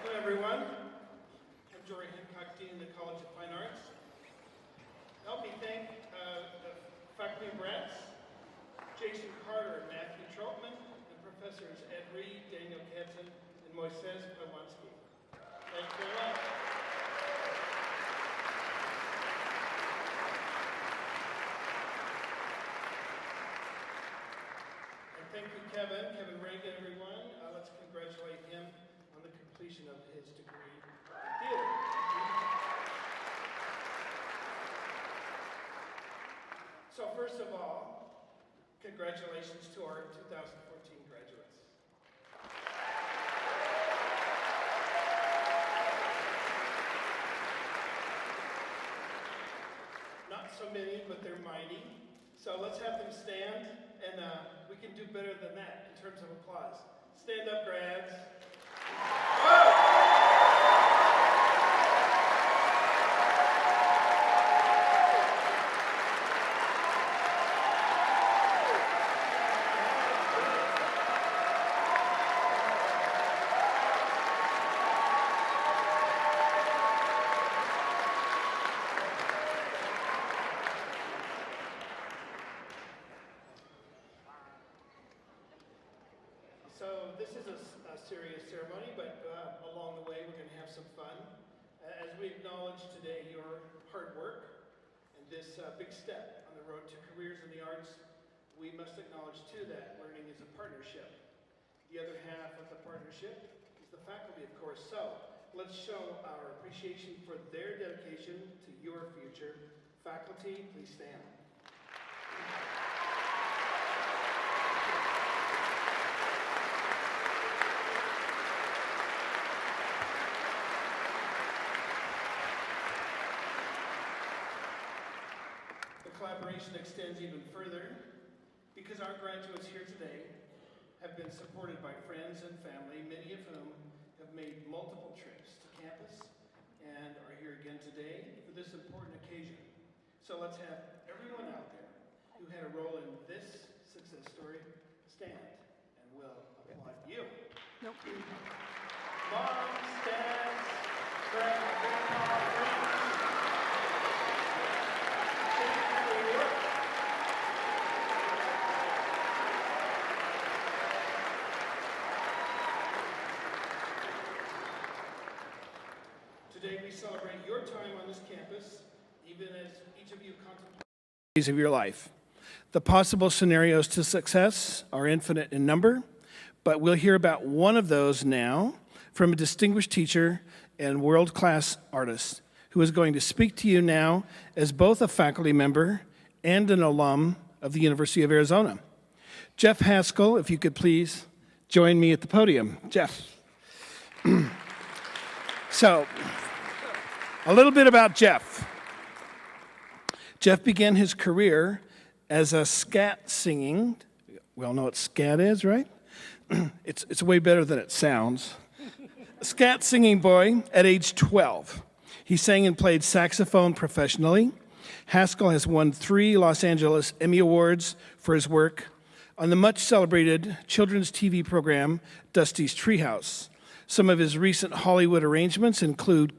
Hello, everyone. I'm Jory Hancock, Dean of the College of Fine Arts. Help me thank the faculty brats, Jason Carter and Matthew Troutman, and professors Ed Reed, Daniel Ketson, and Moises Pawlowski. Thank you very much. And thank you, Kevin Reagan, everyone. Let's congratulate him on the completion of his degree in theater. So first of all, congratulations to our 2014 graduates. Not so many, but they're mighty. So let's have them stand, and we can do better than that in terms of applause. Stand up, grads. So this is a serious ceremony, but along the way we're going to have some fun. As we acknowledge today your hard work and this big step on the road to careers in the arts, we must acknowledge too that learning is a partnership. The other half of the partnership is the faculty, of course. So let's show our appreciation for their dedication to your future. Faculty, please stand. Collaboration extends even further because our graduates here today have been supported by friends and family, many of whom have made multiple trips to campus and are here again today for this important occasion. So let's have everyone out there who had a role in this success story stand, and we'll applaud you. Nope. Moms, dads, grandma, friends. Today we celebrate your time on this campus, even as each of you contemplate the days of your life. The possible scenarios to success are infinite in number, but we'll hear about one of those now from a distinguished teacher and world-class artist who is going to speak to you now as both a faculty member and an alum of the University of Arizona. Jeff Haskell, if you could please join me at the podium. Jeff. So, a little bit about Jeff. Jeff began his career as a scat singing. We all know what scat is, right? It's way better than it sounds. A scat singing boy at age 12. He sang and played saxophone professionally. Haskell has won 3 Los Angeles Emmy Awards for his work on the much-celebrated children's TV program, Dusty's Treehouse. Some of his recent Hollywood arrangements include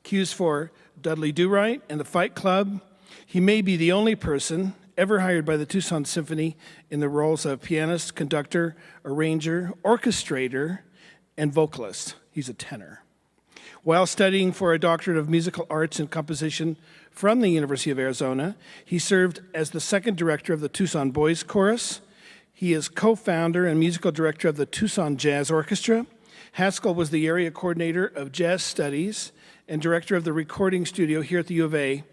cues for Dudley Do-Right and the Fight Club. He may be the only person ever hired by the Tucson Symphony in the roles of pianist, conductor, arranger, orchestrator, and vocalist. He's a tenor. While studying for a doctorate of musical arts and composition from the University of Arizona, he served as the second director of the Tucson Boys Chorus. He is co-founder and musical director of the Tucson Jazz Orchestra. Haskell was the area coordinator of jazz studies and director of the recording studio here at the U of A.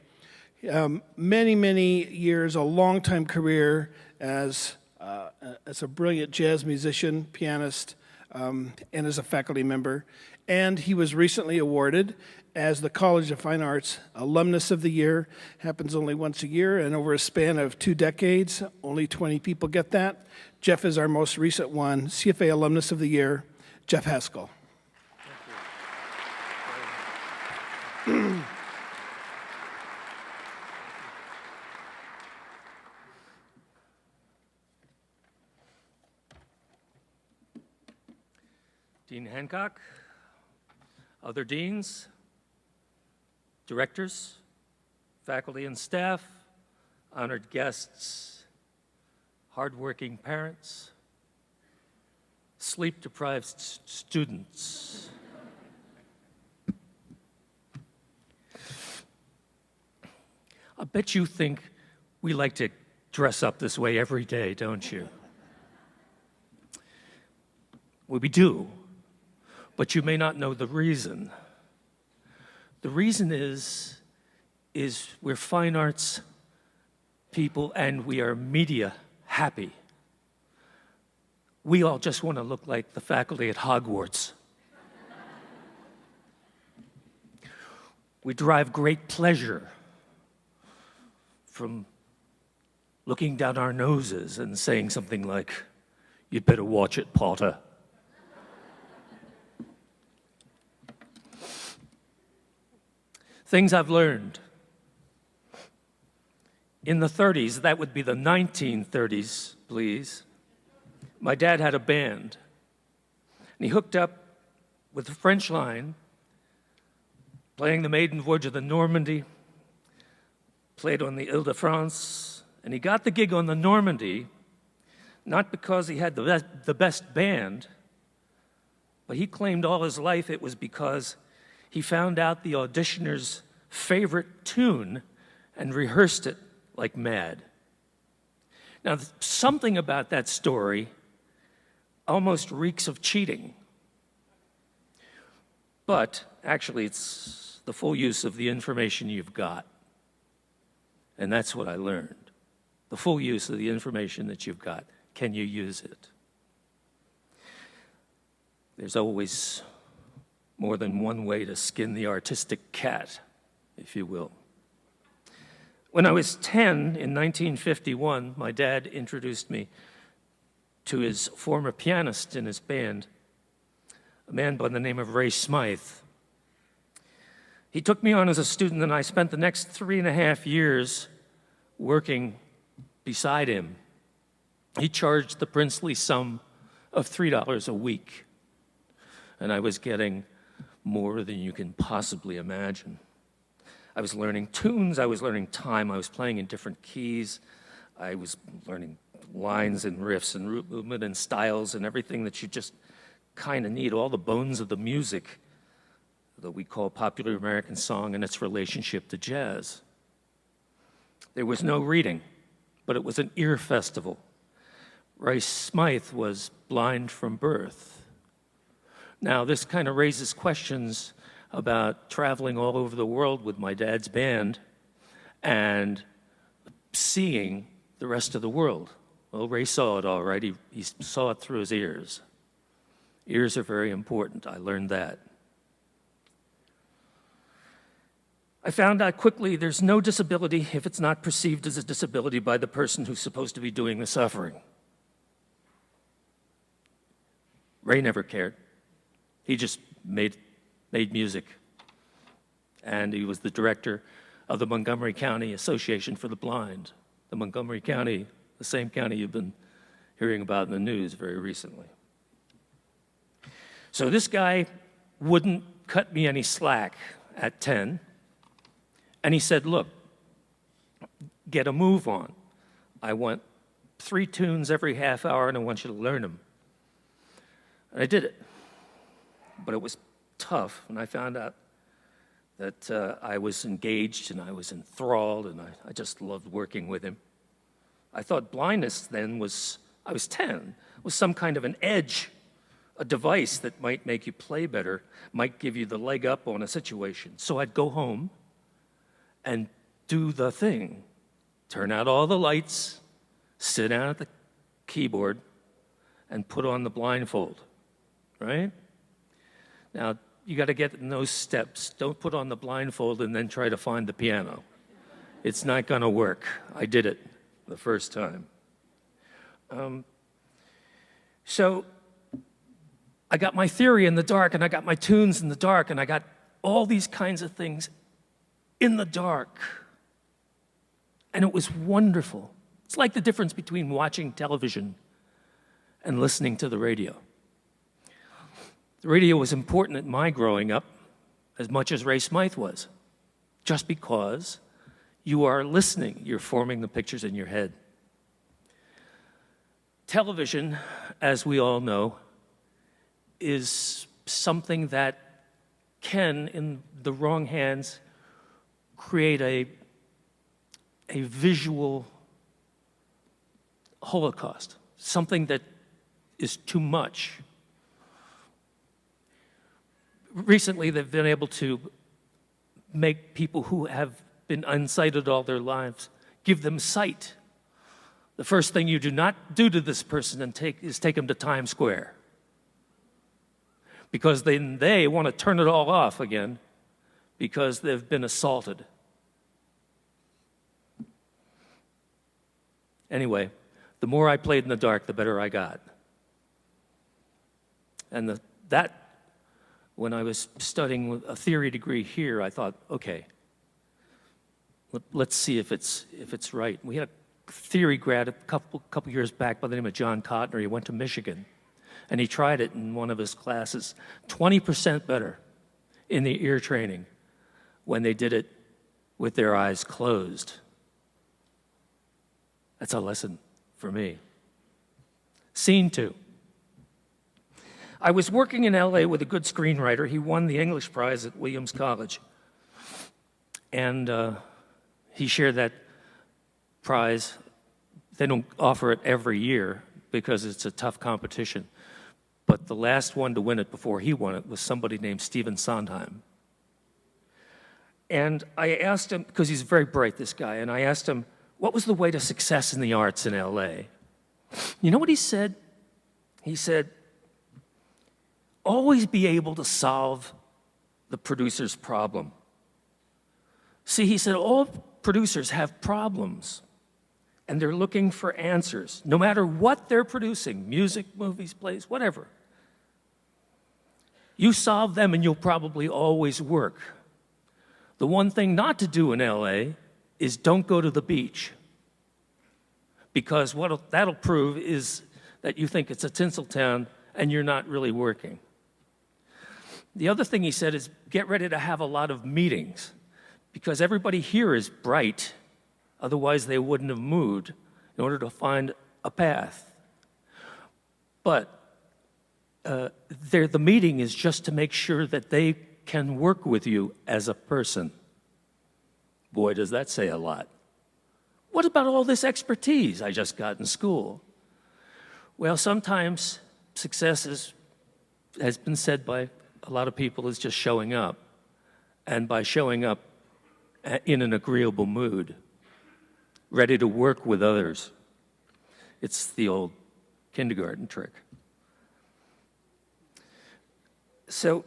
Many years, a long-time career as a brilliant jazz musician, pianist, and as a faculty member. And he was recently awarded as the College of Fine Arts Alumnus of the Year. Happens only once a year, and over a span of 2 decades, only 20 people get that. Jeff is our most recent one, CFA Alumnus of the Year, Jeff Haskell. Thank you. Dean Hancock, other deans, directors, faculty and staff, honored guests, hardworking parents, sleep-deprived students. I bet you think we like to dress up this way every day, don't you? Well, we do, but you may not know the reason. The reason is we're fine arts people and we are media happy. We all just want to look like the faculty at Hogwarts. We derive great pleasure from looking down our noses and saying something like, "You'd better watch it, Potter." Things I've learned. In the 30s, that would be the 1930s, please, my dad had a band. And he hooked up with the French line, playing the maiden voyage of the Normandy, played on the Ile-de-France, and he got the gig on the Normandy, not because he had the best band, but he claimed all his life it was because he found out the auditioner's favorite tune and rehearsed it like mad. Now, something about that story almost reeks of cheating. But actually, it's the full use of the information you've got. And that's what I learned. The full use of the information that you've got. Can you use it? There's always more than one way to skin the artistic cat, if you will. When I was 10 in 1951, my dad introduced me to his former pianist in his band, a man by the name of Ray Smythe. He took me on as a student, and I spent the next 3.5 years working beside him. He charged the princely sum of $3 a week, and I was getting more than you can possibly imagine. I was learning tunes, I was learning time, I was playing in different keys, I was learning lines and riffs and root movement and styles and everything that you just kind of need, all the bones of the music that we call popular American song and its relationship to jazz. There was no reading, but it was an ear festival. Ray Smythe was blind from birth. Now, this kind of raises questions about traveling all over the world with my dad's band and seeing the rest of the world. Well, Ray saw it all right. He saw it through his ears. Ears are very important. I learned that. I found out quickly there's no disability if it's not perceived as a disability by the person who's supposed to be doing the suffering. Ray never cared. He just made music. And he was the director of the Montgomery County Association for the Blind. The Montgomery County, the same county you've been hearing about in the news very recently. So this guy wouldn't cut me any slack at 10. And he said, look, get a move on. I want 3 tunes every half hour, and I want you to learn them. And I did it. But it was tough, and I found out that I was engaged and I was enthralled, and I just loved working with him. I thought blindness then was, I was 10, was some kind of an edge, a device that might make you play better, might give you the leg up on a situation. So I'd go home and do the thing, turn out all the lights, sit down at the keyboard, and put on the blindfold, right? Now, you got to get in those steps. Don't put on the blindfold and then try to find the piano. It's not going to work. I did it the first time. So I got my theory in the dark, and I got my tunes in the dark, and I got all these kinds of things in the dark. And it was wonderful. It's like the difference between watching television and listening to the radio. The radio was important at my growing up as much as Ray Smythe was, just because you are listening, you're forming the pictures in your head. Television, as we all know, is something that can, in the wrong hands, create a visual holocaust, something that is too much. Recently, they've been able to make people who have been unsighted all their lives, give them sight. The first thing you do not do to this person is take them to Times Square, because then they want to turn it all off again because they've been assaulted. Anyway, the more I played in the dark, the better I got. And when I was studying a theory degree here, I thought, okay, let's see if it's right. We had a theory grad a couple years back by the name of John Cotner. He went to Michigan, and he tried it in one of his classes. 20% better in the ear training when they did it with their eyes closed. That's a lesson for me. Scene 2. I was working in LA with a good screenwriter. He won the English prize at Williams College. And he shared that prize. They don't offer it every year because it's a tough competition. But the last one to win it before he won it was somebody named Stephen Sondheim. And I asked him, because he's very bright, this guy, and I asked him, what was the way to success in the arts in LA? You know what he said? He said, always be able to solve the producer's problem. See, he said, all producers have problems, and they're looking for answers, no matter what they're producing, music, movies, plays, whatever. You solve them, and you'll probably always work. The one thing not to do in LA is don't go to the beach, because what that'll prove is that you think it's a tinsel town and you're not really working. The other thing he said is get ready to have a lot of meetings, because everybody here is bright, otherwise they wouldn't have moved in order to find a path. But the meeting is just to make sure that they can work with you as a person. Boy, does that say a lot. What about all this expertise I just got in school? Well, sometimes success has been said by a lot of people is just showing up, and by showing up in an agreeable mood, ready to work with others. It's the old kindergarten trick. So,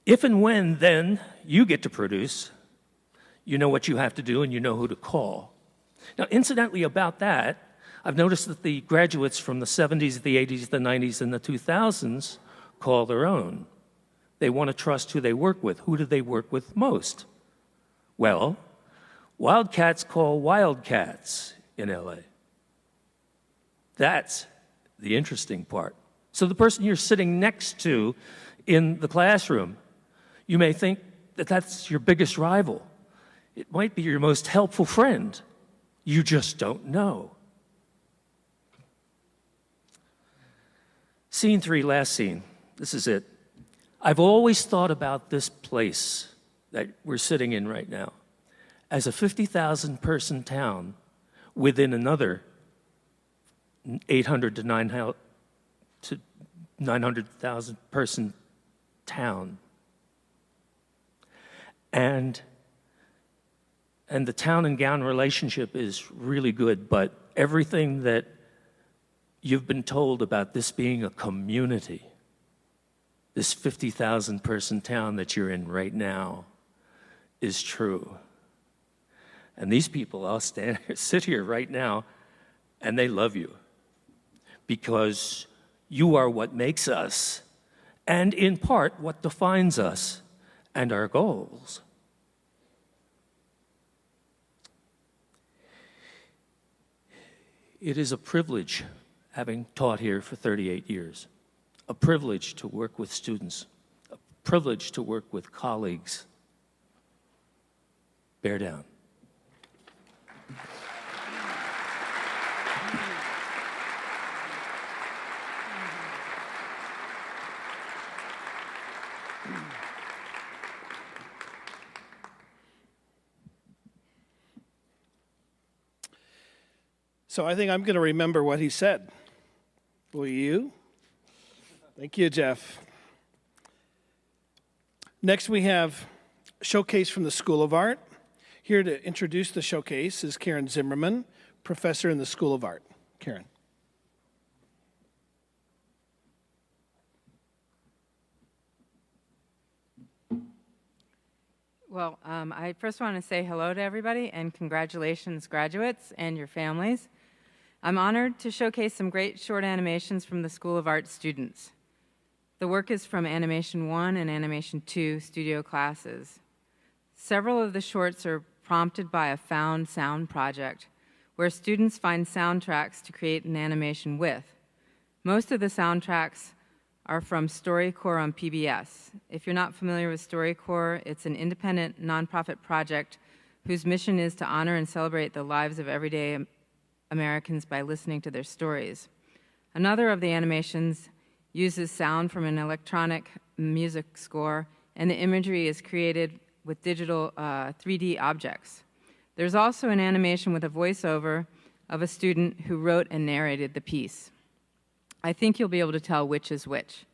if and when then you get to produce, you know what you have to do and you know who to call. Now, incidentally about that, I've noticed that the graduates from the 70s, the 80s, the 90s, and the 2000s call their own. They want to trust who they work with. Who do they work with most? Well, wildcats call wildcats in LA. That's the interesting part. So the person you're sitting next to in the classroom, you may think that that's your biggest rival. It might be your most helpful friend. You just don't know. Scene 3, last scene. This is it. I've always thought about this place that we're sitting in right now as a 50,000 person town within another 800 to 900,000 person town. And the town and gown relationship is really good, but everything that you've been told about this being a community, this 50,000 person town that you're in right now, is true. And these people all sit here right now, and they love you because you are what makes us, and in part what defines us and our goals. It is a privilege, having taught here for 38 years, a privilege to work with students, a privilege to work with colleagues. Bear down. So I think I'm going to remember what he said. Will you? Thank you, Jeff. Next, we have a showcase from the School of Art. Here to introduce the showcase is Karen Zimmerman, professor in the School of Art. Karen. Well, I first want to say hello to everybody and congratulations, graduates and your families. I'm honored to showcase some great short animations from the School of Art students. The work is from Animation 1 and Animation 2 studio classes. Several of the shorts are prompted by a found sound project, where students find soundtracks to create an animation with. Most of the soundtracks are from StoryCorps on PBS. If you're not familiar with StoryCorps, it's an independent nonprofit project whose mission is to honor and celebrate the lives of everyday Americans by listening to their stories. Another of the animations uses sound from an electronic music score, and the imagery is created with digital 3D objects. There's also an animation with a voiceover of a student who wrote and narrated the piece. I think you'll be able to tell which is which.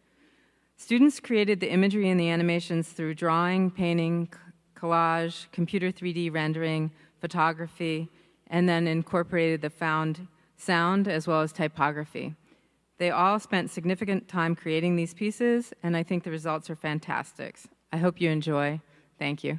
Students created the imagery in the animations through drawing, painting, collage, computer 3D rendering, photography, and then incorporated the found sound as well as typography. They all spent significant time creating these pieces, and I think the results are fantastic. I hope you enjoy. Thank you.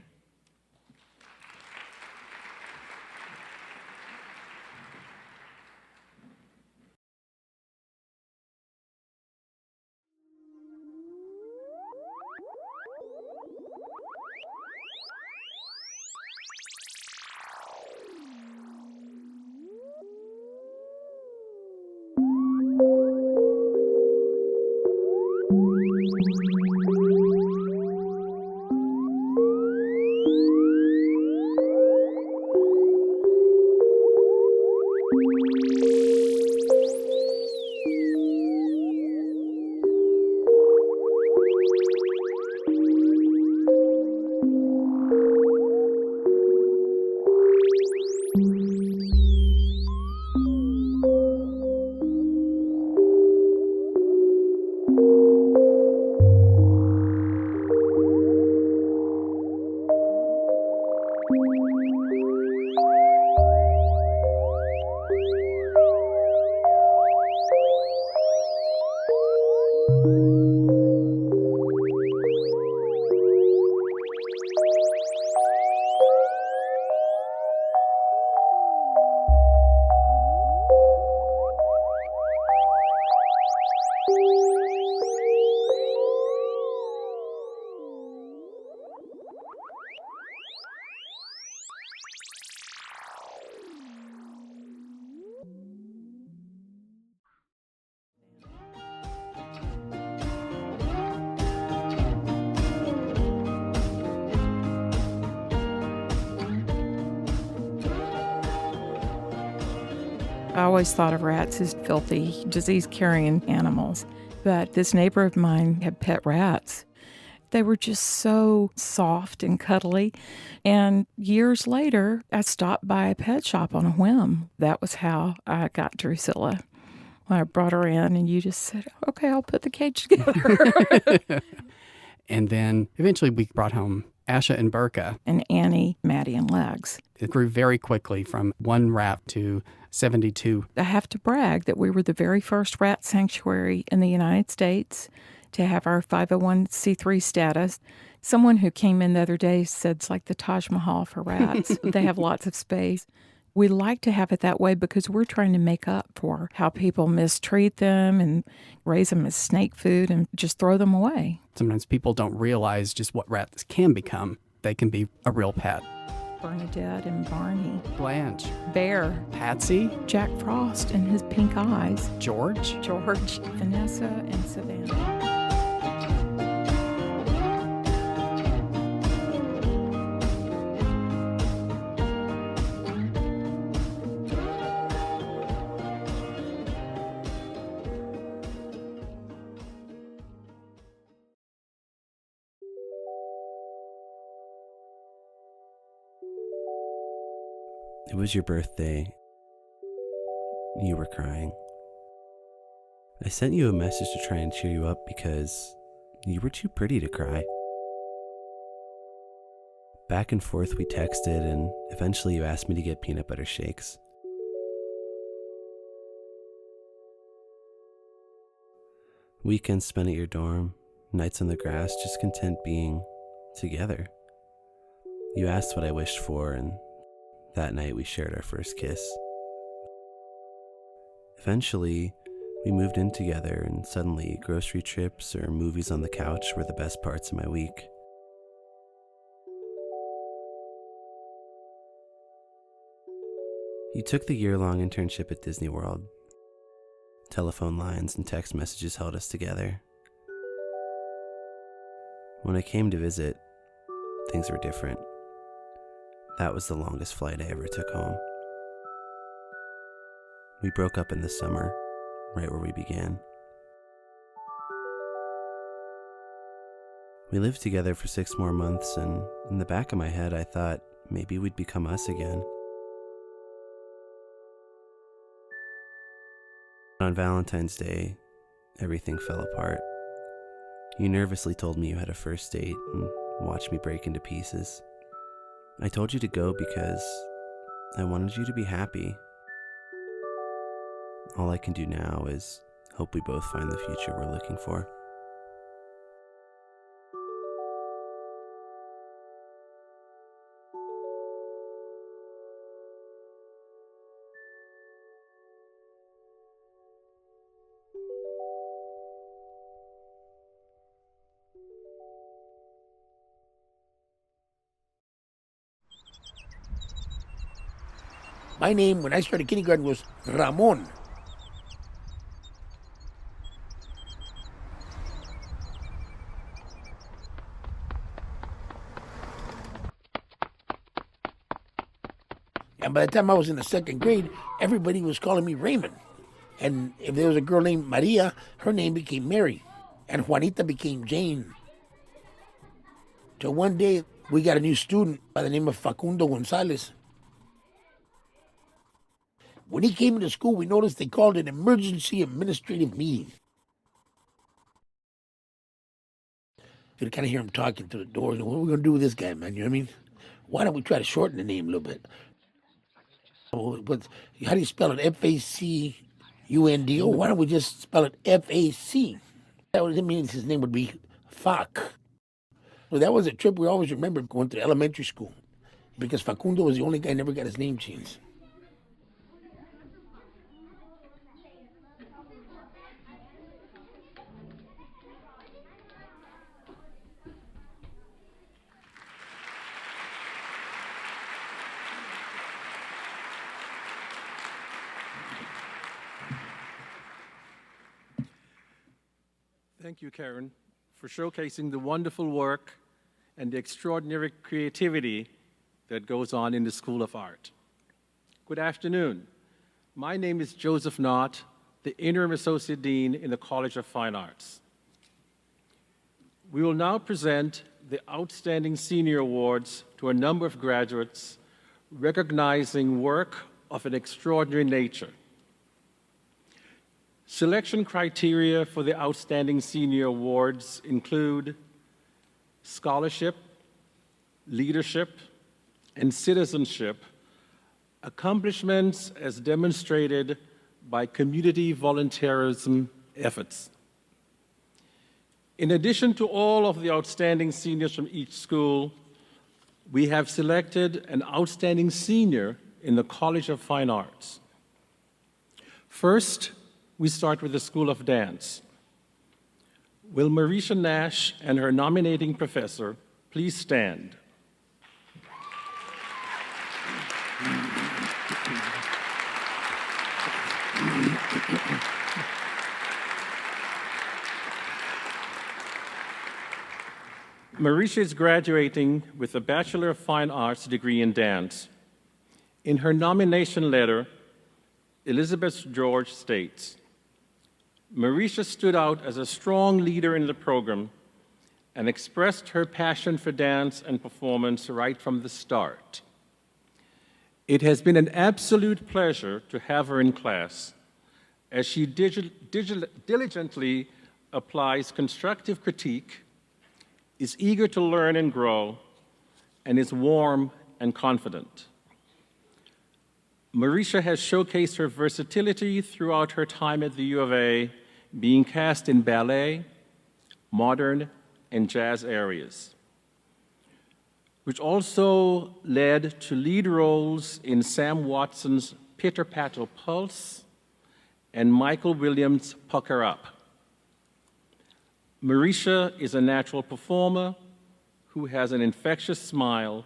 I always thought of rats as filthy, disease-carrying animals, but this neighbor of mine had pet rats. They were just so soft and cuddly, and years later, I stopped by a pet shop on a whim. That was how I got Drusilla. When I brought her in, and you just said, okay, I'll put the cage together. And then eventually we brought home Asha and Burka. And Annie, Maddie, and Legs. It grew very quickly from one rat to 72. I have to brag that we were the very first rat sanctuary in the United States to have our 501c3 status. Someone who came in the other day said it's like the Taj Mahal for rats. They have lots of space. We like to have it that way because we're trying to make up for how people mistreat them and raise them as snake food and just throw them away. Sometimes people don't realize just what rats can become. They can be a real pet. Bernadette and Barney. Blanche. Bear. Patsy. Jack Frost and his pink eyes. George. George. Vanessa and Savannah. It was your birthday. You were crying. I sent you a message to try and cheer you up because you were too pretty to cry. Back and forth we texted, and eventually you asked me to get peanut butter shakes. Weekends spent at your dorm, nights on the grass, just content being together. You asked what I wished for, and that night we shared our first kiss. Eventually, we moved in together, and suddenly grocery trips or movies on the couch were the best parts of my week. You took the year-long internship at Disney World. Telephone lines and text messages held us together. When I came to visit, things were different. That was the longest flight I ever took home. We broke up in the summer, right where we began. We lived together for 6 more months, and in the back of my head, I thought maybe we'd become us again. On Valentine's Day, everything fell apart. You nervously told me you had a first date and watched me break into pieces. I told you to go because I wanted you to be happy. All I can do now is hope we both find the future we're looking for. My name when I started kindergarten was Ramon. And by the time I was in the 2nd grade, everybody was calling me Raymond. And if there was a girl named Maria, her name became Mary. And Juanita became Jane. Till one day, we got a new student by the name of Facundo Gonzalez. When he came into school, we noticed they called it an emergency administrative meeting. You could kind of hear him talking through the doors. What are we going to do with this guy, man? You know what I mean? Why don't we try to shorten the name a little bit? How do you spell it? Facundo? Why don't we just spell it FAC? That would mean his name would be Fac. Well, that was a trip we always remember going to elementary school because Facundo was the only guy who never got his name changed. Thank you, Karen, for showcasing the wonderful work and the extraordinary creativity that goes on in the School of Art. Good afternoon. My name is Joseph Knott, the Interim Associate Dean in the College of Fine Arts. We will now present the Outstanding Senior Awards to a number of graduates recognizing work of an extraordinary nature. Selection criteria for the Outstanding Senior Awards include scholarship, leadership, and citizenship, accomplishments as demonstrated by community volunteerism efforts. In addition to all of the outstanding seniors from each school, we have selected an outstanding senior in the College of Fine Arts. First, we start with the School of Dance. Will Marisha Nash and her nominating professor please stand? Marisha is graduating with a Bachelor of Fine Arts degree in dance. In her nomination letter, Elizabeth George states, Marisha stood out as a strong leader in the program and expressed her passion for dance and performance right from the start. It has been an absolute pleasure to have her in class as she diligently applies constructive critique, is eager to learn and grow, and is warm and confident. Marisha has showcased her versatility throughout her time at the U of A, being cast in ballet, modern, and jazz areas, which also led to lead roles in Sam Watson's Pitter Patter Pulse and Michael Williams' Pucker Up. Marisha is a natural performer who has an infectious smile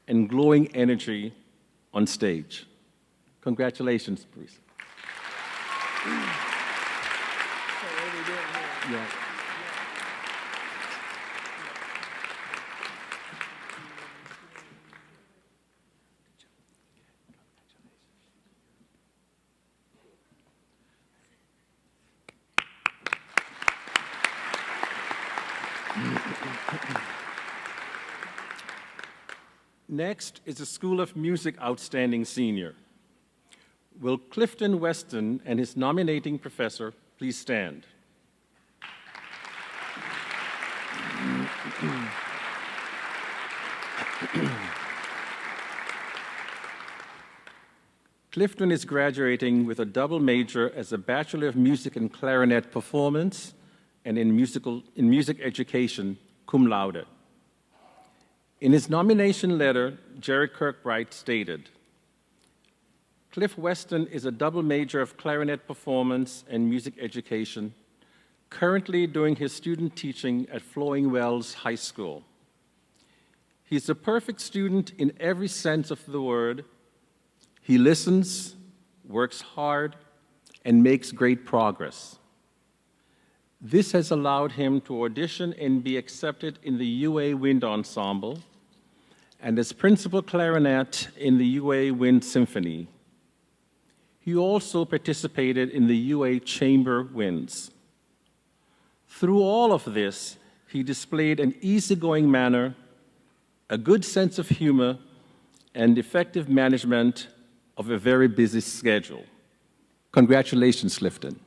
and glowing energy on stage. Congratulations, Marisha. Yeah. Next is the School of Music Outstanding Senior. Will Clifton Weston and his nominating professor please stand? Clifton is graduating with a double major as a Bachelor of Music in Clarinet Performance and in Music Education, cum laude. In his nomination letter, Jared Kirkbright stated, Cliff Weston is a double major of Clarinet Performance and Music Education, currently doing his student teaching at Flowing Wells High School. He's a perfect student in every sense of the word. He listens, works hard, and makes great progress. This has allowed him to audition and be accepted in the UA Wind Ensemble and as principal clarinet in the UA Wind Symphony. He also participated in the UA Chamber Winds. Through all of this, he displayed an easygoing manner, a good sense of humor, and effective management of a very busy schedule. Congratulations, Clifton.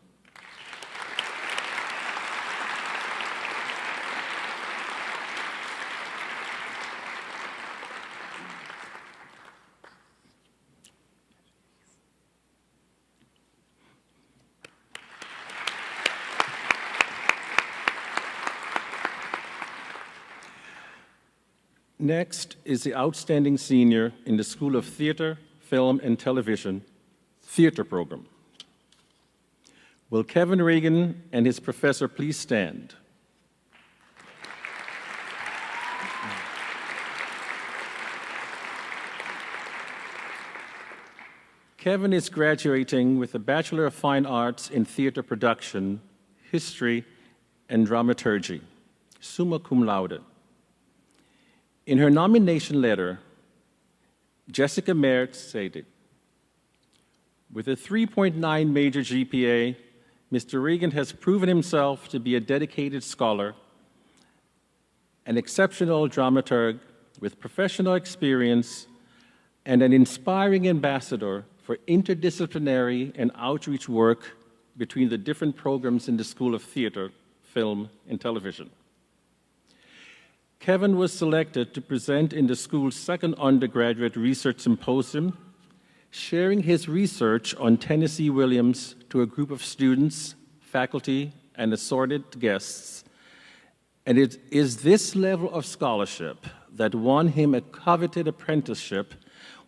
Next is the Outstanding Senior in the School of Theater, Film, and Television Theater Program. Will Kevin Reagan and his professor please stand? Kevin is graduating with a Bachelor of Fine Arts in Theater Production, History, and Dramaturgy, summa cum laude. In her nomination letter, Jessica Mertz stated, with a 3.9 major GPA, Mr. Regan has proven himself to be a dedicated scholar, an exceptional dramaturg with professional experience, and an inspiring ambassador for interdisciplinary and outreach work between the different programs in the School of Theater, Film, and Television. Kevin was selected to present in the school's second undergraduate research symposium, sharing his research on Tennessee Williams to a group of students, faculty, and assorted guests. And it is this level of scholarship that won him a coveted apprenticeship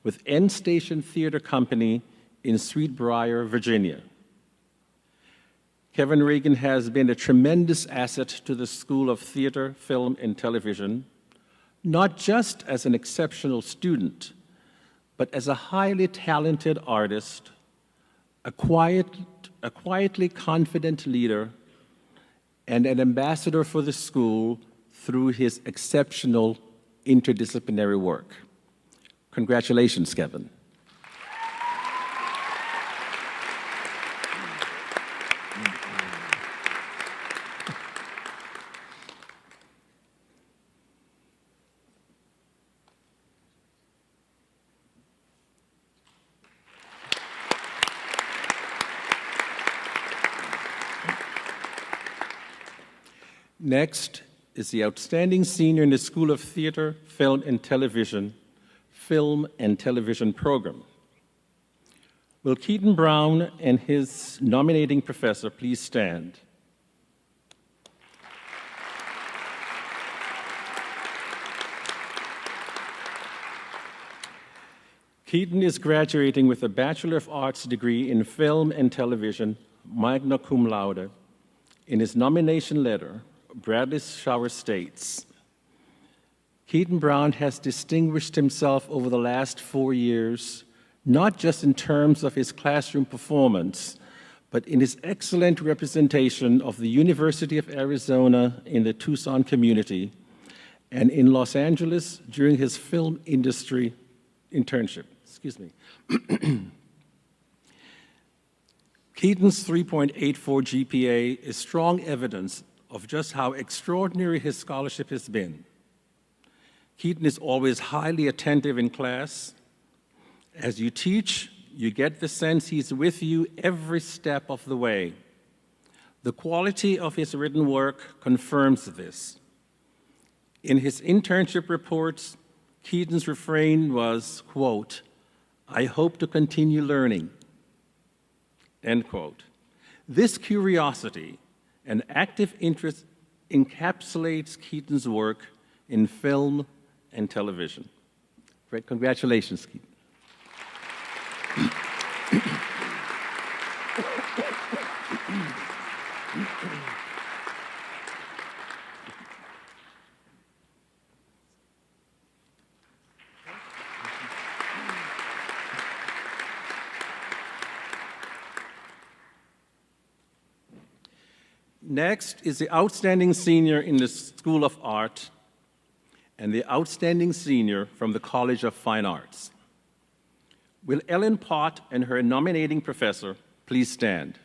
with End Station Theater Company in Sweetbriar, Virginia. Kevin Reagan has been a tremendous asset to the School of Theater, Film, and Television, not just as an exceptional student, but as a highly talented artist, a quietly confident leader, and an ambassador for the school through his exceptional interdisciplinary work. Congratulations, Kevin. Next is the outstanding senior in the School of Theater, Film and Television program. Will Keaton Brown and his nominating professor please stand? Keaton is graduating with a Bachelor of Arts degree in Film and Television, magna cum laude. In his nomination letter, Bradley Shower states, Keaton Brown has distinguished himself over the last 4 years, not just in terms of his classroom performance, but in his excellent representation of the University of Arizona in the Tucson community and in Los Angeles during his film industry internship. Keaton's 3.84 GPA is strong evidence of just how extraordinary his scholarship has been. Keaton is always highly attentive in class. As you teach, you get the sense he's with you every step of the way. The quality of his written work confirms this. In his internship reports, Keaton's refrain was, quote, "I hope to continue learning," end quote. This curiosity and active interest encapsulates Keaton's work in film and television. Great, congratulations, Keaton. Next is the outstanding senior in the School of Art and the outstanding senior from the College of Fine Arts. Will Ellen Pott and her nominating professor please stand?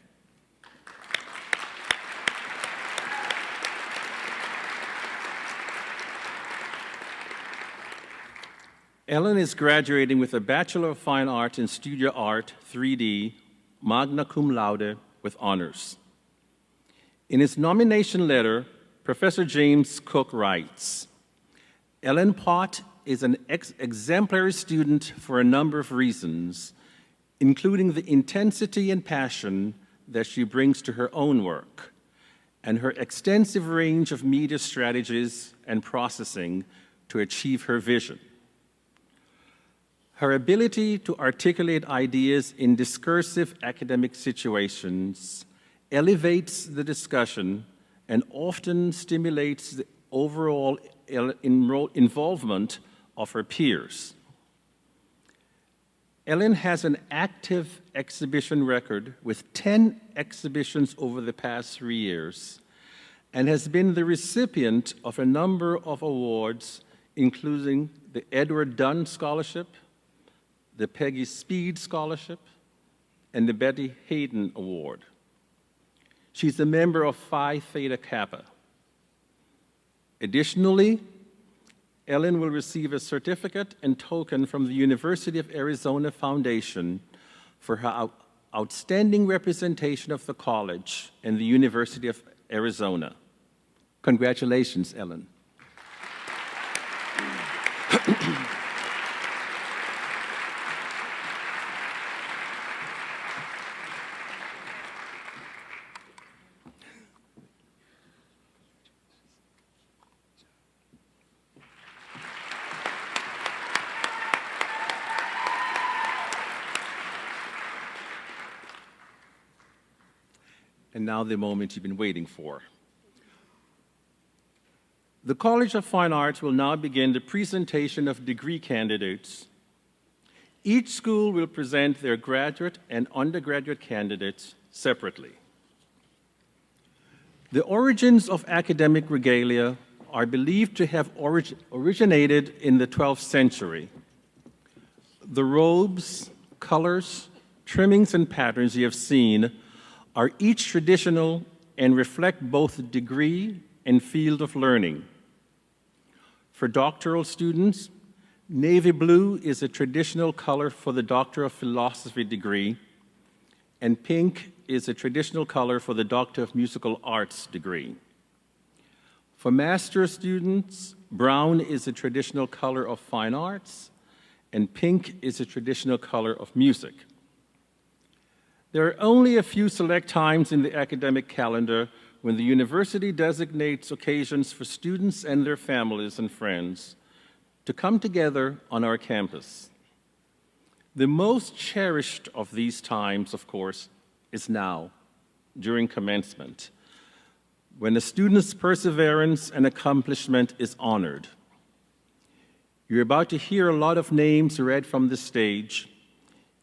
Ellen is graduating with a Bachelor of Fine Arts in Studio Art 3D, magna cum laude with honors. In his nomination letter, Professor James Cook writes, Ellen Pott is an exemplary student for a number of reasons, including the intensity and passion that she brings to her own work, and her extensive range of media strategies and processing to achieve her vision. Her ability to articulate ideas in discursive academic situations elevates the discussion and often stimulates the overall involvement of her peers. Ellen has an active exhibition record with 10 exhibitions over the past 3 years and has been the recipient of a number of awards, including the Edward Dunn Scholarship, the Peggy Speed Scholarship, and the Betty Hayden Award. She's a member of Phi Theta Kappa. Additionally, Ellen will receive a certificate and token from the University of Arizona Foundation for her outstanding representation of the college and the University of Arizona. Congratulations, Ellen. And now the moment you've been waiting for. The College of Fine Arts will now begin the presentation of degree candidates. Each school will present their graduate and undergraduate candidates separately. The origins of academic regalia are believed to have originated in the 12th century. The robes, colors, trimmings, and patterns you have seen are each traditional and reflect both degree and field of learning. For doctoral students, navy blue is a traditional color for the Doctor of Philosophy degree, and pink is a traditional color for the Doctor of Musical Arts degree. For master's students, brown is a traditional color of fine arts, and pink is a traditional color of music. There are only a few select times in the academic calendar when the university designates occasions for students and their families and friends to come together on our campus. The most cherished of these times, of course, is now, during commencement, when a student's perseverance and accomplishment is honored. You're about to hear a lot of names read from the stage.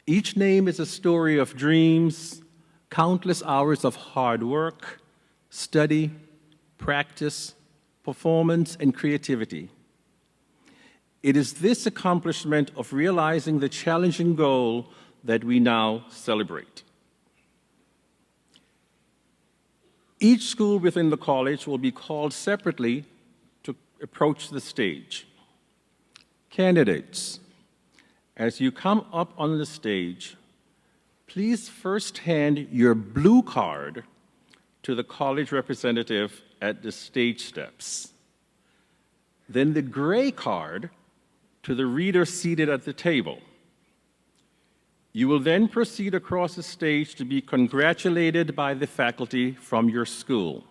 Each name is a story of dreams, countless hours of hard work, study, practice, performance, and creativity. It is this accomplishment of realizing the challenging goal that we now celebrate. Each school within the college will be called separately to approach the stage. Candidates, as you come up on the stage, please first hand your blue card to the college representative at the stage steps. Then the gray card to the reader seated at the table. You will then proceed across the stage to be congratulated by the faculty from your school.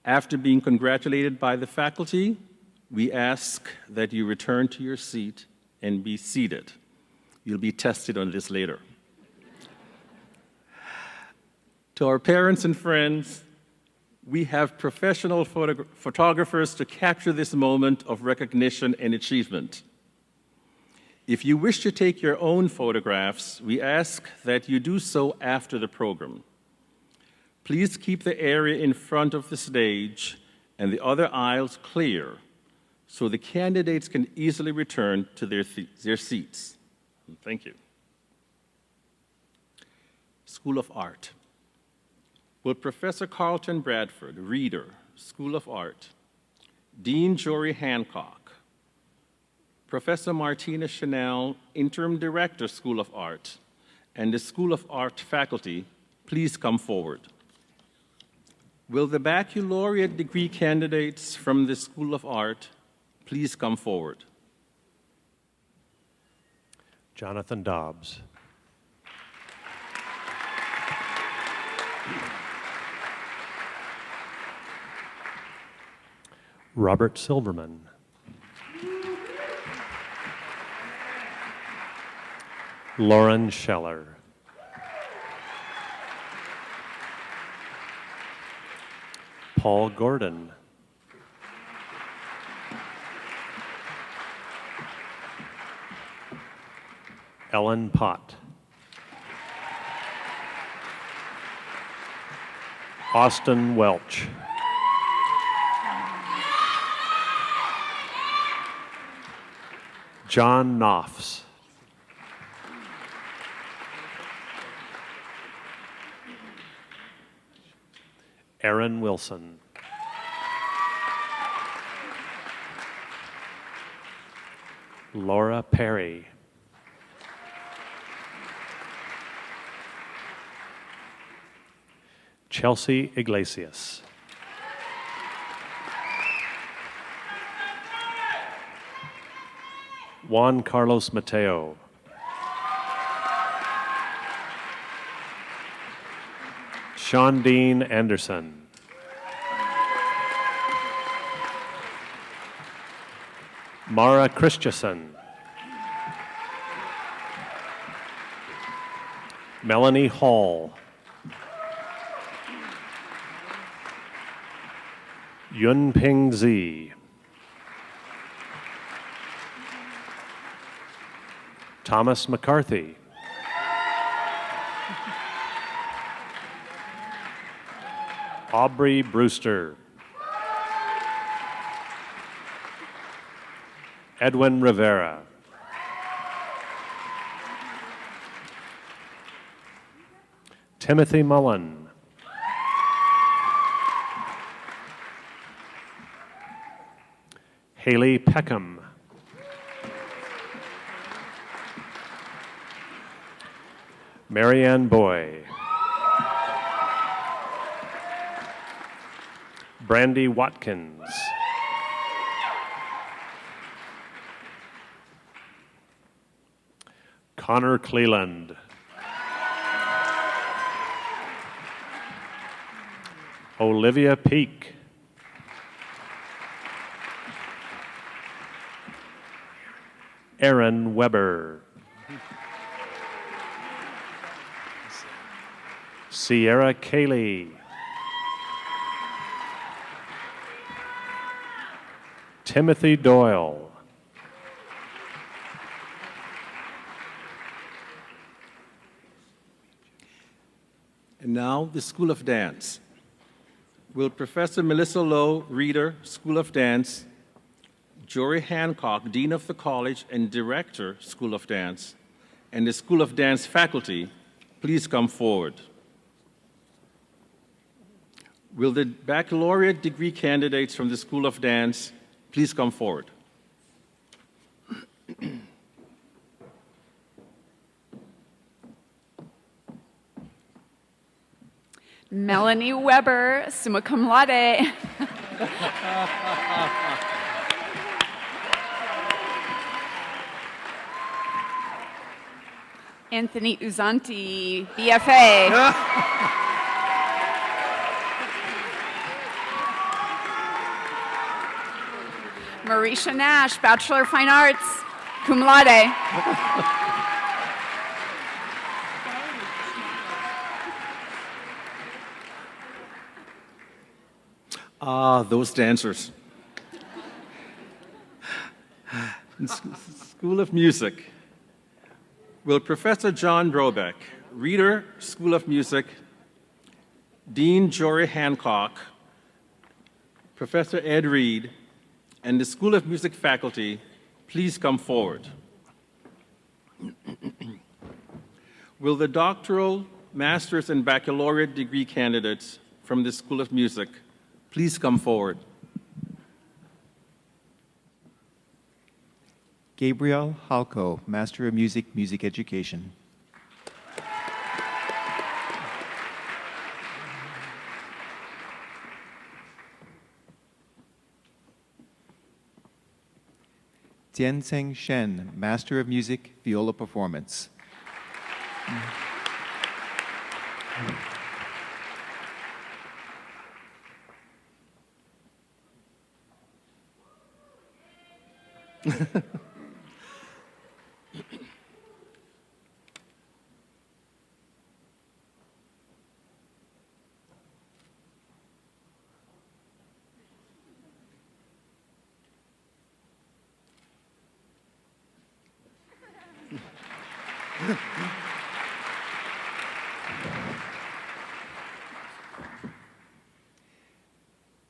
After being congratulated by the faculty, we ask that you return to your seat and be seated. You'll be tested on this later. To our parents and friends, we have professional photographers to capture this moment of recognition and achievement. If you wish to take your own photographs, we ask that you do so after the program. Please keep the area in front of the stage and the other aisles clear so the candidates can easily return to their seats. Thank you. School of Art. Will Professor Carlton Bradford, Reader, School of Art, Dean Jory Hancock, Professor Martina Chanel, Interim Director, School of Art, and the School of Art faculty, please come forward. Will the baccalaureate degree candidates from the School of Art please come forward? Jonathan Dobbs. Robert Silverman. Lauren Scheller. Paul Gordon. Ellen Pott. Austin Welch. John Knopfs. Aaron Wilson. Laura Perry. Chelsea Iglesias. Juan Carlos Mateo. Sean Dean Anderson. Mara Christensen. Melanie Hall. Yunping Zi. Thomas McCarthy. Aubrey Brewster. Edwin Rivera. Timothy Mullen. Haley Peckham. Marianne Boy. Brandy Watkins. Connor Cleland. Olivia Peak. Aaron Weber. Sierra Cayley. Timothy Doyle. And now, the School of Dance. Will Professor Melissa Lowe, Reader, School of Dance, Jory Hancock, Dean of the College and Director, School of Dance, and the School of Dance faculty, please come forward. Will the baccalaureate degree candidates from the School of Dance please come forward? Melanie Weber, summa cum laude. Anthony Usanti, BFA. Marisha Nash, Bachelor of Fine Arts, cum laude. Ah, those dancers. School of Music. Will Professor John Brobeck, Reader, School of Music, Dean Jory Hancock, Professor Ed Reed, and the School of Music faculty please come forward? Will the doctoral, master's, and baccalaureate degree candidates from the School of Music please come forward? Gabriel Halko, Master of Music, Music Education. Tianzeng Shen, Master of Music, Viola Performance.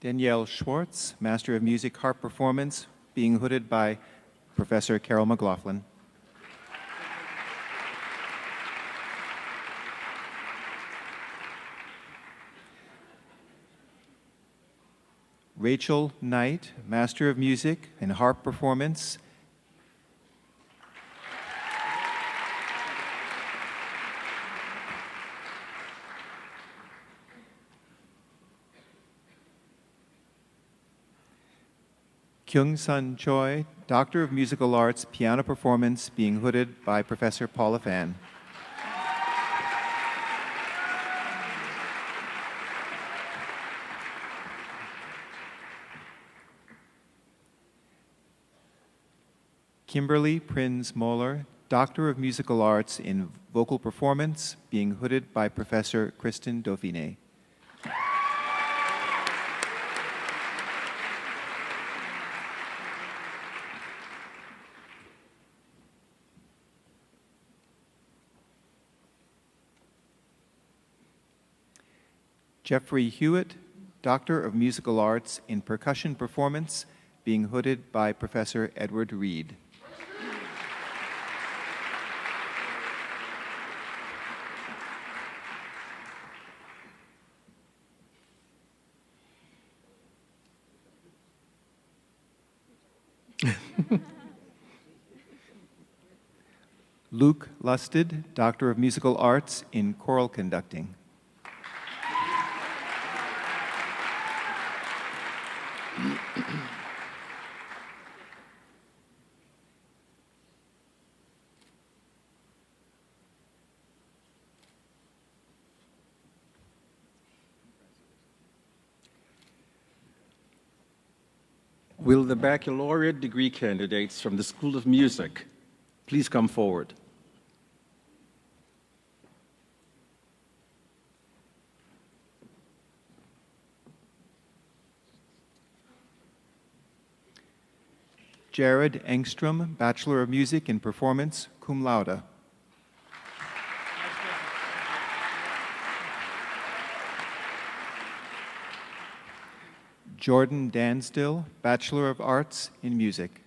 Danielle Schwartz, Master of Music, Harp Performance, being hooded by Professor Carol McLaughlin. Rachel Knight, Master of Music and Harp Performance. Kyung Sun Choi, Doctor of Musical Arts, Piano Performance, being hooded by Professor Paula Fan. Kimberly Prinz Moeller, Doctor of Musical Arts in Vocal Performance, being hooded by Professor Kristen Dauphiné. Jeffrey Hewitt, Doctor of Musical Arts in Percussion Performance, being hooded by Professor Edward Reed. Luke Lusted, Doctor of Musical Arts in Choral Conducting. Will the baccalaureate degree candidates from the School of Music please come forward? Jared Engstrom, Bachelor of Music in Performance, cum laude. Jordan Dansdill, Bachelor of Arts in Music.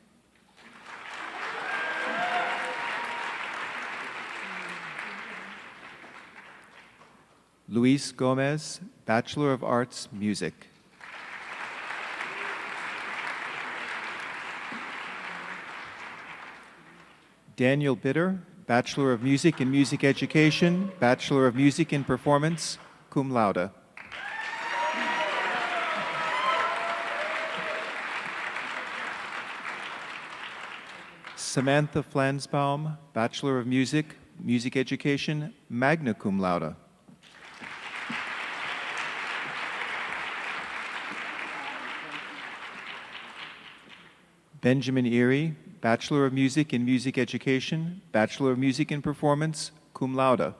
Luis Gomez, Bachelor of Arts, Music. Daniel Bitter, Bachelor of Music in Music Education, Bachelor of Music in Performance, cum laude. Samantha Flansbaum, Bachelor of Music, Music Education, magna cum laude. Benjamin Erie, Bachelor of Music in Music Education, Bachelor of Music in Performance, cum laude.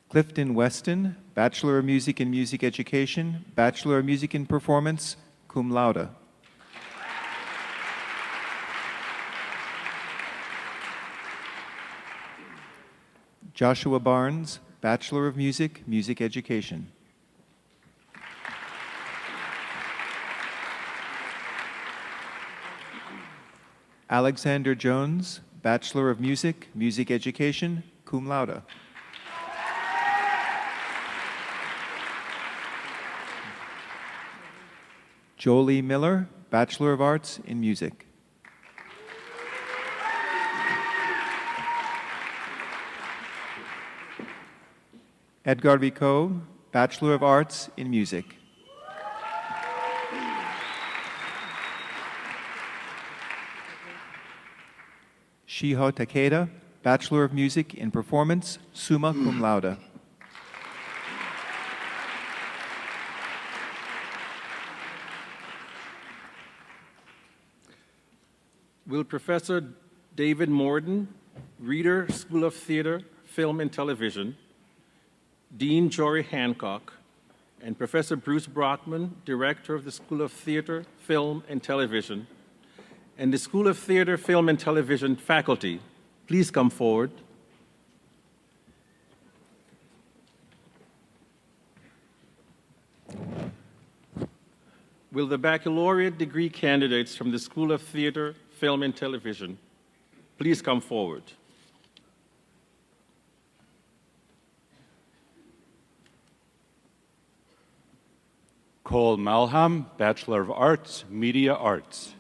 Clifton Weston, Bachelor of Music in Music Education, Bachelor of Music in Performance, cum laude. Joshua Barnes, Bachelor of Music, Music Education. Alexander Jones, Bachelor of Music, Music Education, cum laude. Jolie Miller, Bachelor of Arts in Music. Edgar Vico, Bachelor of Arts in Music. Shiho Takeda, Bachelor of Music in Performance, summa cum laude. Will Professor David Morden, Reader, School of Theater, Film and Television, Dean Jory Hancock, and Professor Bruce Brockman, Director of the School of Theater, Film and Television, and the School of Theater, Film and Television faculty, please come forward. Will the baccalaureate degree candidates from the School of Theater, Film and Television please come forward? Cole Malham, Bachelor of Arts, Media Arts.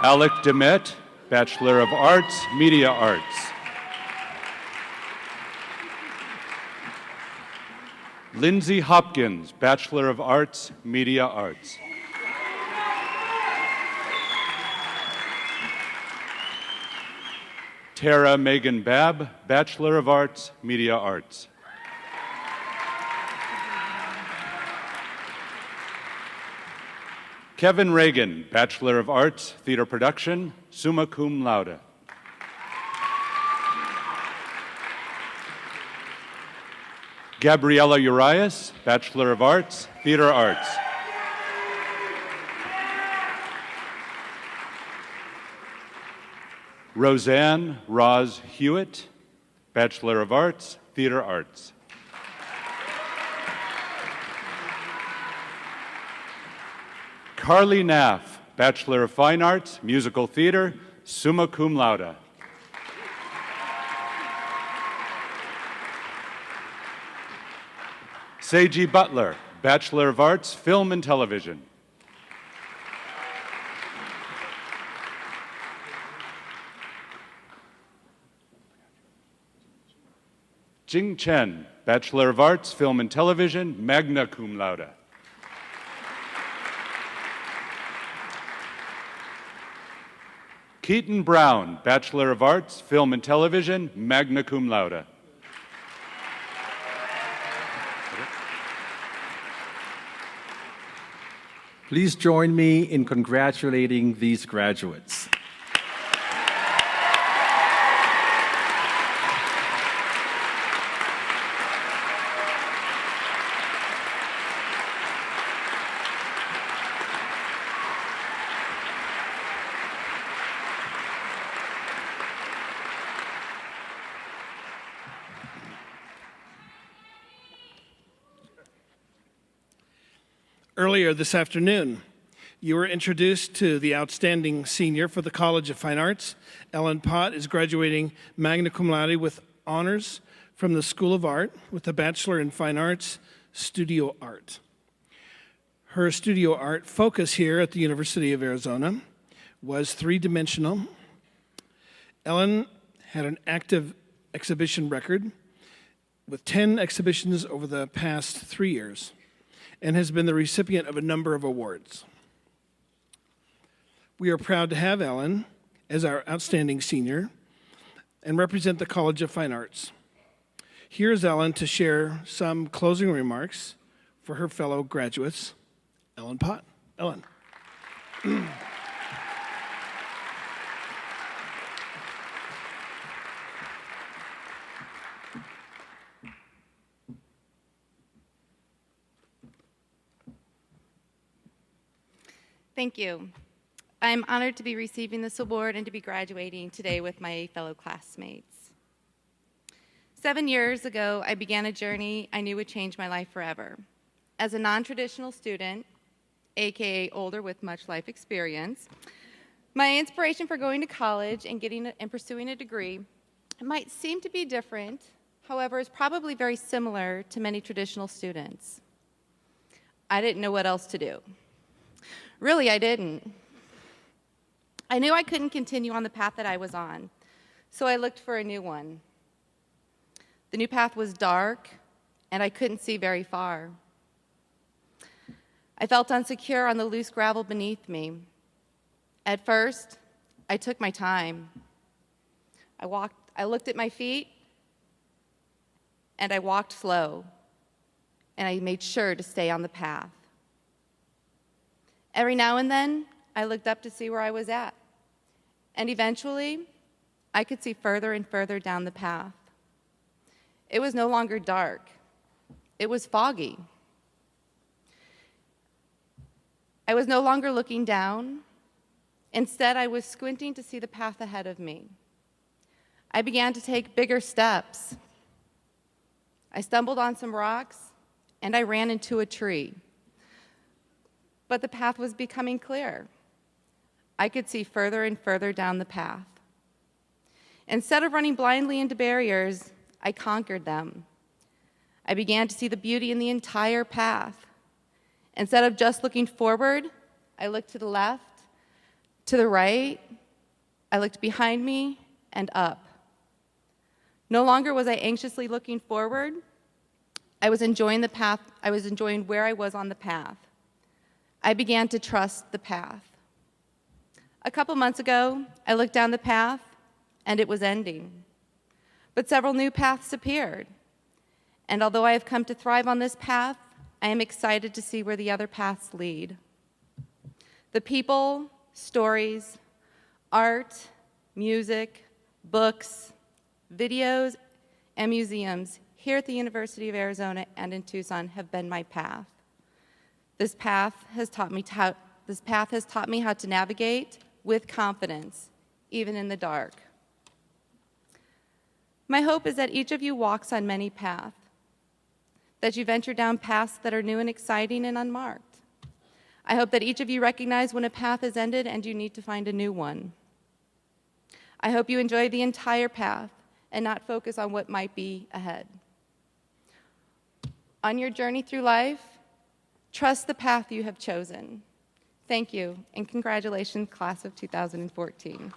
Alec Demet, Bachelor of Arts, Media Arts. Lindsay Hopkins, Bachelor of Arts, Media Arts. Tara Megan Babb, Bachelor of Arts, Media Arts. Kevin Reagan, Bachelor of Arts, Theater Production, summa cum laude. Gabriella Urias, Bachelor of Arts, Theater Arts. Roseanne Roz Hewitt, Bachelor of Arts, Theater Arts. Carly Naff, Bachelor of Fine Arts, Musical Theater, summa cum laude. Seiji Butler, Bachelor of Arts, Film and Television. Jing Chen, Bachelor of Arts, Film and Television, magna cum laude. Keaton Brown, Bachelor of Arts, Film and Television, magna cum laude. Please join me in congratulating these graduates. Earlier this afternoon, you were introduced to the outstanding senior for the College of Fine Arts. Ellen Pott is graduating magna cum laude with honors from the School of Art with a Bachelor in Fine Arts, Studio Art. Her studio art focus here at the University of Arizona was three-dimensional. Ellen had an active exhibition record with 10 exhibitions over the past 3 years, and has been the recipient of a number of awards. We are proud to have Ellen as our outstanding senior and represent the College of Fine Arts. Here's Ellen to share some closing remarks for her fellow graduates. Ellen Pott. Ellen. Thank you. I'm honored to be receiving this award and to be graduating today with my fellow classmates. 7 years ago, I began a journey I knew would change my life forever. As a non-traditional student, aka older with much life experience, my inspiration for going to college and pursuing a degree might seem to be different, however, is probably very similar to many traditional students. I didn't know what else to do. Really, I didn't. I knew I couldn't continue on the path that I was on, so I looked for a new one. The new path was dark, and I couldn't see very far. I felt insecure on the loose gravel beneath me. At first, I took my time. I looked at my feet, and I walked slow, and I made sure to stay on the path. Every now and then, I looked up to see where I was at, and eventually, I could see further and further down the path. It was no longer dark. It was foggy. I was no longer looking down. Instead, I was squinting to see the path ahead of me. I began to take bigger steps. I stumbled on some rocks, and I ran into a tree. But the path was becoming clear. I could see further and further down the path. Instead of running blindly into barriers, I conquered them. I began to see the beauty in the entire path. Instead of just looking forward, I looked to the left, to the right, I looked behind me and up. No longer was I anxiously looking forward. I was enjoying the path. I was enjoying where I was on the path. I began to trust the path. A couple months ago, I looked down the path, and it was ending. But several new paths appeared. And although I have come to thrive on this path, I am excited to see where the other paths lead. The people, stories, art, music, books, videos, and museums here at the University of Arizona and in Tucson have been my path. This path has taught me how to navigate with confidence, even in the dark. My hope is that each of you walks on many paths, that you venture down paths that are new and exciting and unmarked. I hope that each of you recognize when a path is ended and you need to find a new one. I hope you enjoy the entire path and not focus on what might be ahead. On your journey through life, trust the path you have chosen. Thank you, and congratulations, class of 2014. Thank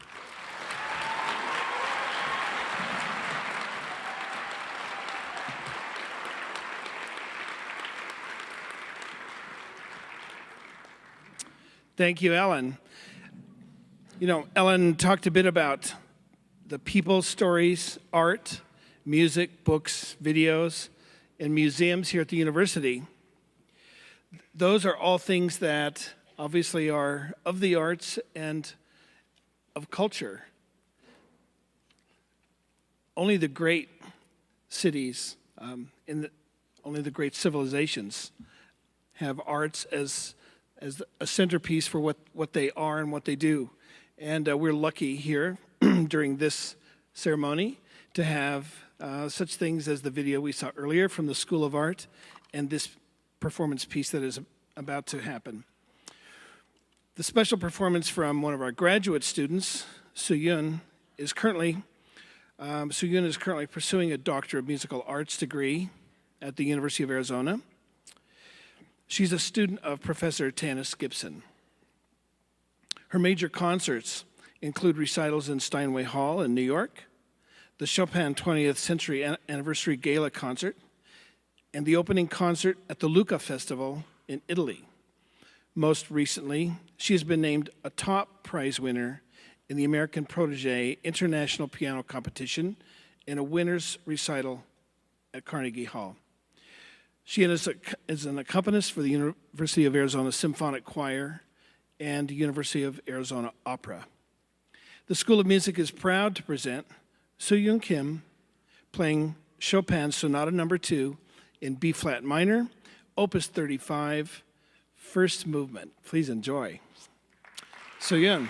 Thank you, Ellen. You know, Ellen talked a bit about the people's stories, art, music, books, videos, and museums here at the university. Those are all things that obviously are of the arts and of culture. Only the great cities, only the great civilizations have arts as a centerpiece for what they are and what they do. And we're lucky here during this ceremony to have such things as the video we saw earlier from the School of Art and this performance piece that is about to happen. The special performance from one of our graduate students, Suyun, is currently pursuing a Doctor of Musical Arts degree at the University of Arizona. She's a student of Professor Tanis Gibson. Her major concerts include recitals in Steinway Hall in New York, the Chopin 20th Century Anniversary Gala Concert, and the opening concert at the Lucca Festival in Italy. Most recently, she has been named a top prize winner in the American Protégé International Piano Competition and a winner's recital at Carnegie Hall. She is an accompanist for the University of Arizona Symphonic Choir and University of Arizona Opera. The School of Music is proud to present Soo-Yoon Kim playing Chopin's Sonata No. 2 in B-flat minor, Opus 35, first movement. Please enjoy. Soo-Yoon.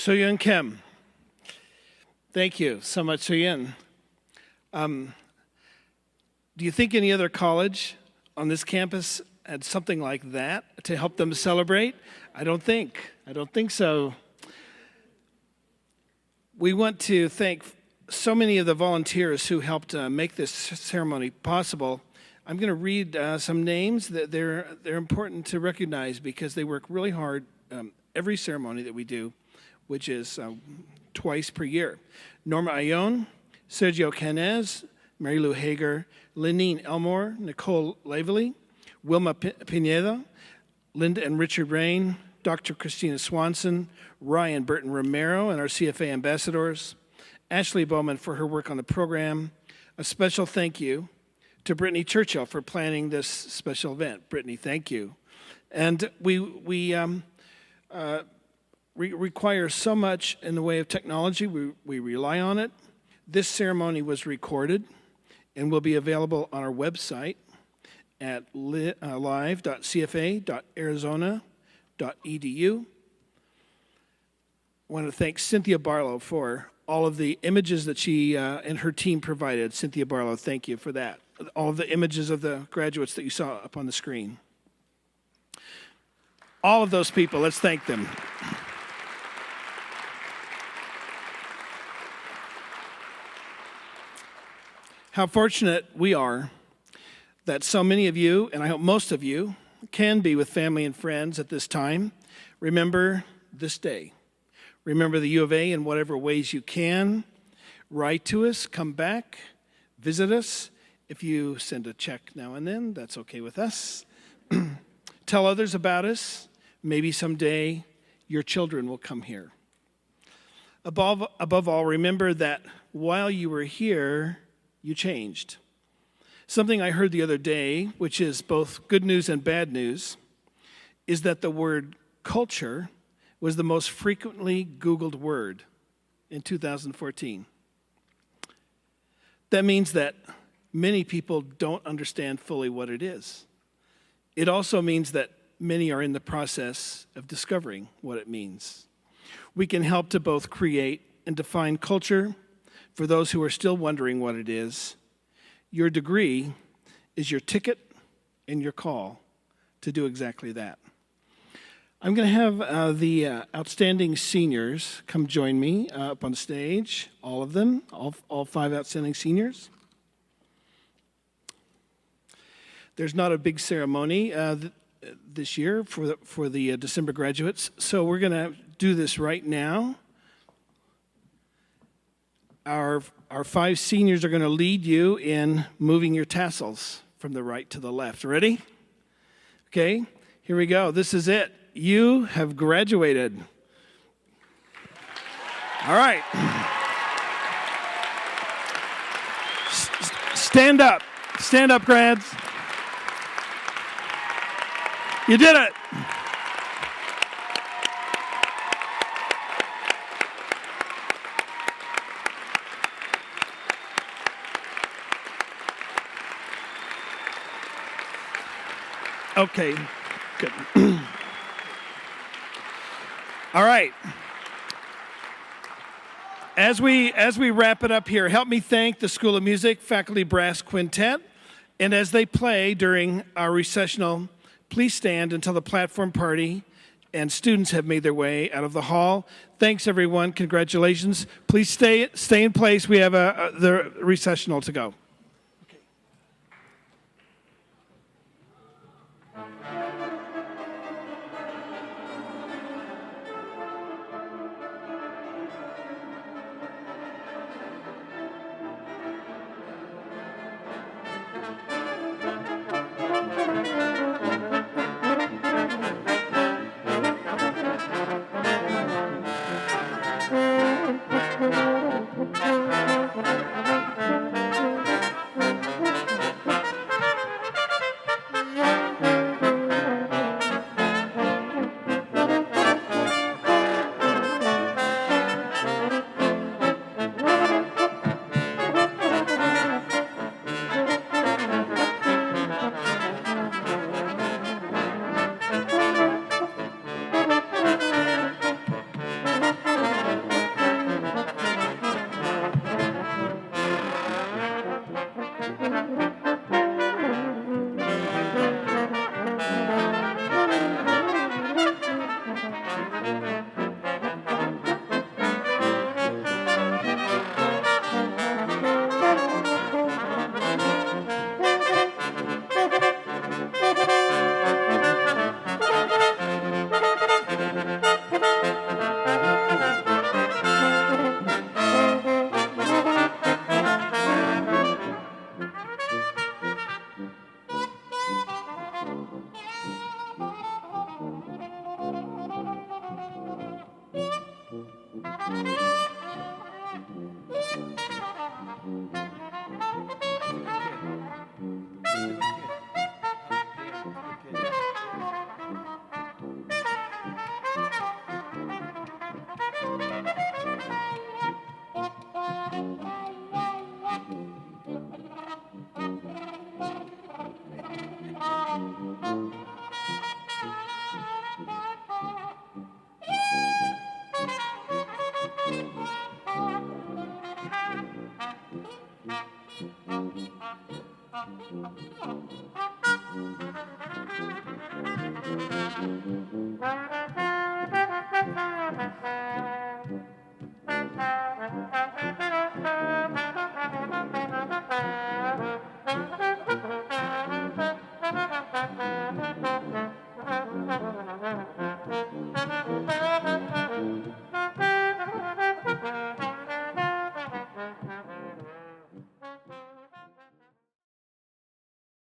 Soyun Kim. Thank you so much, Soyun. Do you think any other college on this campus had something like that to help them celebrate? I don't think so. We want to thank so many of the volunteers who helped make this ceremony possible. I'm going to read some names that they're important to recognize because they work really hard every ceremony that we do, which is twice per year. Norma Ione, Sergio Canez, Mary Lou Hager, Lenine Elmore, Nicole Laveley, Wilma Pineda, Linda and Richard Rain, Dr. Christina Swanson, Ryan Burton Romero, and our CFA ambassadors, Ashley Bowman for her work on the program. A special thank you to Brittany Churchill for planning this special event. Brittany, thank you. And we require so much in the way of technology. We rely on it. This ceremony was recorded and will be available on our website at live.cfa.arizona.edu. I want to thank Cynthia Barlow for all of the images that she and her team provided. Cynthia Barlow, thank you for that. All of the images of the graduates that you saw up on the screen. All of those people, let's thank them. How fortunate we are that so many of you, and I hope most of you, can be with family and friends at this time. Remember this day. Remember the U of A in whatever ways you can. Write to us, come back, visit us. If you send a check now and then, that's okay with us. Tell others about us. Maybe someday your children will come here. Above all, remember that while you were here, you changed. Something I heard the other day, which is both good news and bad news, is that the word culture was the most frequently Googled word in 2014. That means that many people don't understand fully what it is. It also means that many are in the process of discovering what it means. We can help to both create and define culture for those who are still wondering what it is. Your degree is your ticket and your call to do exactly that. I'm going to have the outstanding seniors come join me up on stage, all of them, all 5 outstanding seniors. There's not a big ceremony this year for the December graduates, so we're going to do this right now. Our 5 seniors are going to lead you in moving your tassels from the right to the left. Ready? Okay, here we go. This is it. You have graduated. All right. Stand up. Stand up, grads. You did it. Okay, good. All right. As we wrap it up here, help me thank the School of Music Faculty Brass Quintet. And as they play during our recessional, please stand until the platform party and students have made their way out of the hall. Thanks, everyone. Congratulations. Please stay in place. We have the recessional to go. Hewitt.